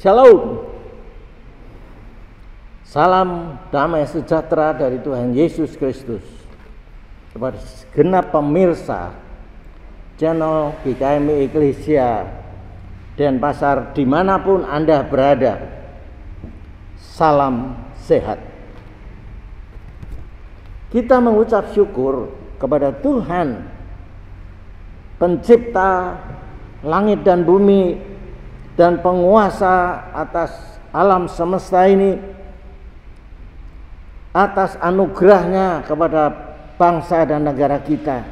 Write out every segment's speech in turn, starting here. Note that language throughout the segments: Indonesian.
Shalom. Salam damai sejahtera dari Tuhan Yesus Kristus kepada segenap pemirsa channel GKMI Eklesia Denpasar dimanapun Anda berada. Salam sehat. Kita mengucap syukur kepada Tuhan pencipta langit dan bumi dan penguasa atas alam semesta ini, atas anugerahnya kepada bangsa dan negara kita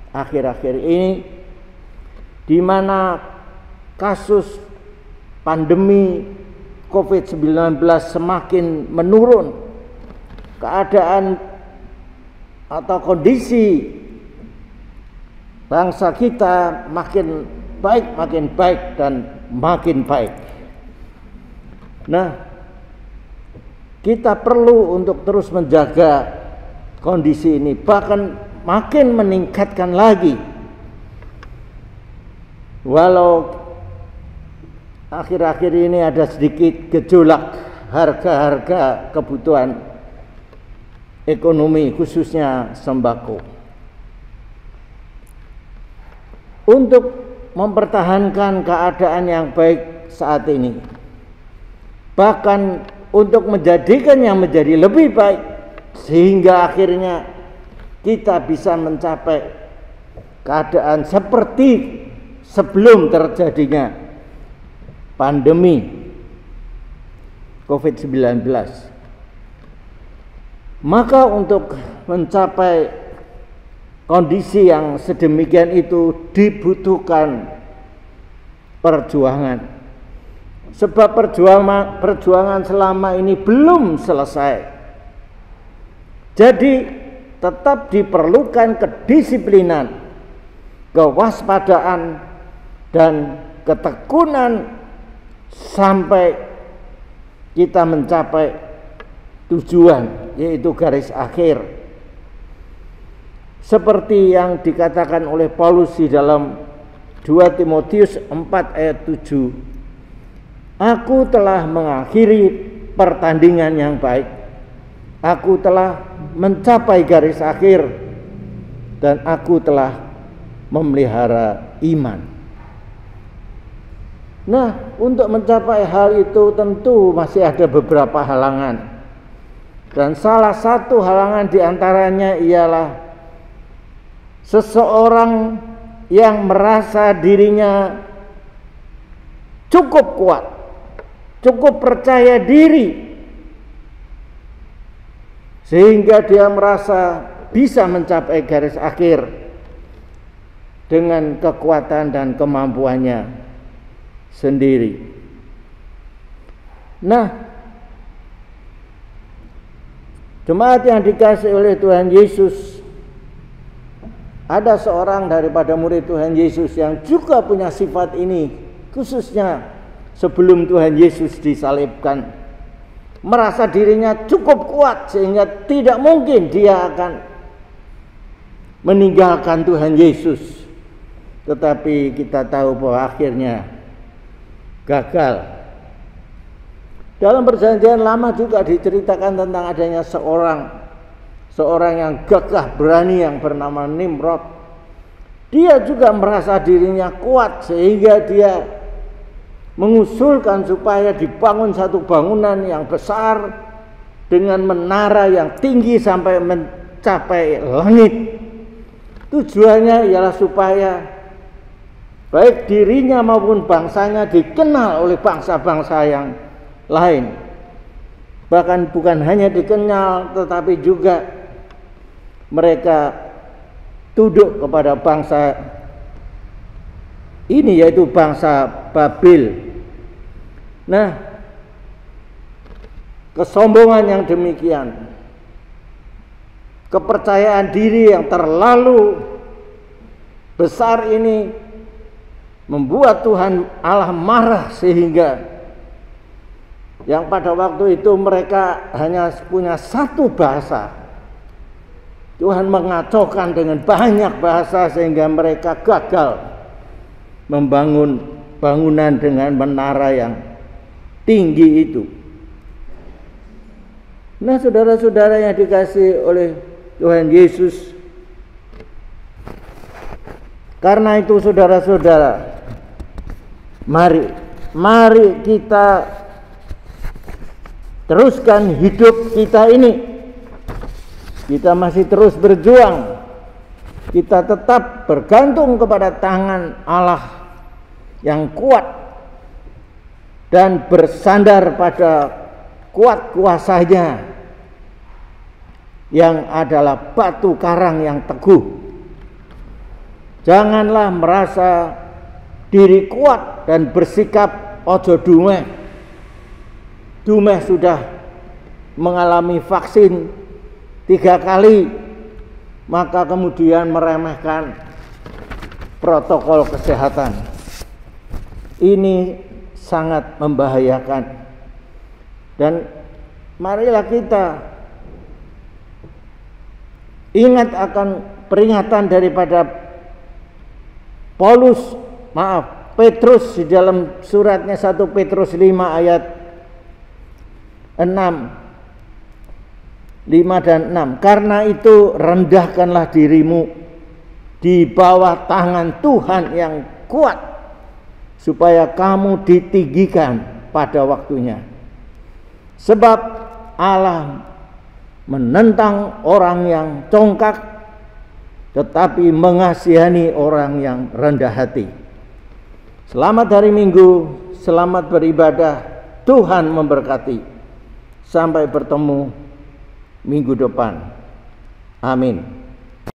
akhir-akhir ini, di mana kasus pandemi COVID-19 semakin menurun, keadaan atau kondisi bangsa kita makin baik dan makin baik. Nah, kita perlu untuk terus menjaga kondisi ini, bahkan makin meningkatkan lagi. Walau akhir-akhir ini ada sedikit gejolak harga-harga kebutuhan ekonomi, khususnya sembako. Untuk mempertahankan keadaan yang baik saat ini, bahkan untuk menjadikan yang menjadi lebih baik, sehingga akhirnya kita bisa mencapai keadaan seperti sebelum terjadinya pandemi COVID-19. Maka untuk mencapai kondisi yang sedemikian itu dibutuhkan perjuangan. Sebab perjuangan selama ini belum selesai. Jadi tetap diperlukan kedisiplinan, kewaspadaan, dan ketekunan sampai kita mencapai tujuan, yaitu garis akhir. Seperti yang dikatakan oleh Paulus di dalam 2 Timotius 4 ayat 7. Aku telah mengakhiri pertandingan yang baik. Aku telah mencapai garis akhir dan aku telah memelihara iman. Nah, untuk mencapai hal itu tentu masih ada beberapa halangan. Dan salah satu halangan diantaranya ialah seseorang yang merasa dirinya cukup kuat, cukup percaya diri, sehingga dia merasa bisa mencapai garis akhir dengan kekuatan dan kemampuannya sendiri. Nah, jemaat yang dikasihi oleh Tuhan Yesus, ada seorang daripada murid Tuhan Yesus yang juga punya sifat ini, khususnya sebelum Tuhan Yesus disalibkan. Merasa dirinya cukup kuat sehingga tidak mungkin dia akan meninggalkan Tuhan Yesus. Tetapi kita tahu bahwa akhirnya gagal. Dalam Perjanjian Lama juga diceritakan tentang adanya seorang yang gagah berani yang bernama Nimrod. Dia juga merasa dirinya kuat sehingga dia mengusulkan supaya dibangun satu bangunan yang besar dengan menara yang tinggi sampai mencapai langit. Tujuannya ialah supaya baik dirinya maupun bangsanya dikenal oleh bangsa-bangsa yang lain. Bahkan bukan hanya dikenal, tetapi juga mereka tunduk kepada bangsa ini, yaitu bangsa Babil. Nah, kesombongan yang demikian, kepercayaan diri yang terlalu besar ini membuat Tuhan Allah marah, sehingga yang pada waktu itu mereka hanya punya satu bahasa. Tuhan mengacaukan dengan banyak bahasa sehingga mereka gagal membangun bangunan dengan menara yang tinggi itu. Nah, saudara-saudara yang dikasihi oleh Tuhan Yesus, karena itu saudara-saudara, mari kita teruskan hidup kita ini. Kita masih terus berjuang. Kita tetap bergantung kepada tangan Allah yang kuat dan bersandar pada kuat kuasanya yang adalah batu karang yang teguh. Janganlah merasa diri kuat dan bersikap ojo dumeh. Dumeh sudah mengalami vaksin 3 kali, maka kemudian meremehkan protokol kesehatan. Ini sangat membahayakan. Dan marilah kita ingat akan peringatan daripada Petrus di dalam suratnya 1 Petrus 5 ayat 5 dan 6. Karena itu rendahkanlah dirimu di bawah tangan Tuhan yang kuat, supaya kamu ditinggikan pada waktunya. Sebab Allah menentang orang yang congkak, tetapi mengasihani orang yang rendah hati. Selamat hari Minggu, selamat beribadah. Tuhan memberkati. Sampai bertemu minggu depan. Amin.